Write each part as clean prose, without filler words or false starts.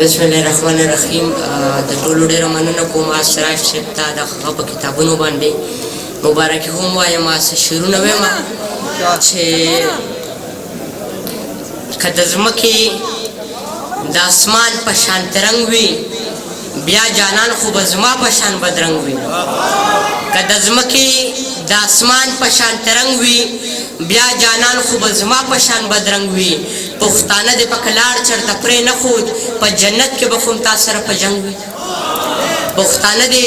بسم الله الرحمن الرحیم. د ټولو ډېره مننه کوم سراج صاحب ته د هغه په کتابونو باندې مبارکي هم وایم. څه شعرونه وایم چې که د ځمکې د اسمان په شان ترنګ وي بیا جانان خو به زما په شان بدرنګ وي. که د ځمکې د اسمان په شان ترنګ وي بیا جانان خو به زما په شان بدرنګ وي. پښتانه دې په کلاړ چرته پرې نه ښود په جنت کې به خو تا سره په جنګ وي. پښتانه دې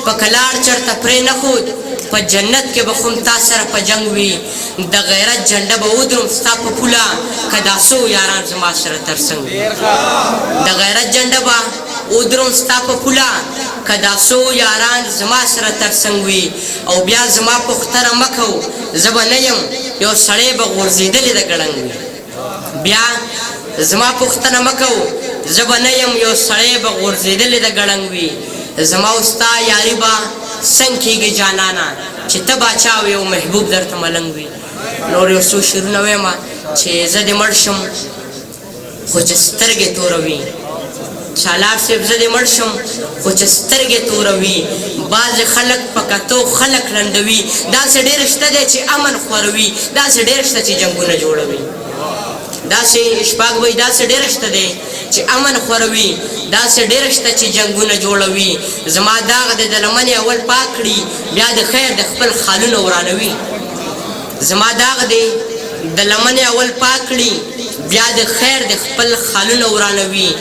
په کلاړ چرته پرې نه ښود په جنت کې به خو تا سره په جنګ وي. د غیرت جنډه به ودرم ستا په پوله که دا څو یاران زما سره تر څنګ وي. د غیرت جنډه به ودرم ستا په پوله که دا څو یاران زما سره تر څنګ وي. او بیا زما پوښتنه مه کو زه به نه یم یو سړی به غورځېدلی د ګړنګ وي. بیا زما پوښتنه مه کو زه به نه یم یو سړی به غورځېدلی د ګړنګ وي. زما او ستا یاري به څنګ کېږي جانانه چې ته باچا وې او محبوب درته ملنګ وي. نور یو څو شعرونه وایم چې زه دې مړ شم خو چې سترګې توره وي. شالار صاحب زه دې مړ شم خو چې سترګې توره وي. بعضې خلک په کتو خلک لنډوي. داسې ډېر شته دی چې امن خوروي. داسې ډېر شته چې جنګونه جوړوي. داسې شپږ وایي داسې ډېر شته دی چې امن خوروي. داسې ډېر شته چې جنګونه جوړوي. زما داغ دی د لمنې اول پاک کړي بیا د خیر د خپل خالونه ورانوي. زما داغ دی د لمنې اول پاک کړي بیا د خیر د خپل خالونه ورانوي.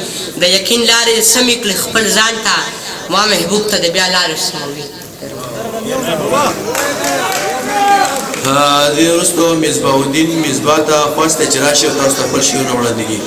د یقین لارې سمې کړي خپل ځان ته ما محبوب ته د بیا لارې سموي. دې وروستو مصباح الدین مصباح ته خواسته چې راشي او تاسو ته خپل شعرونه وړاندې کړي.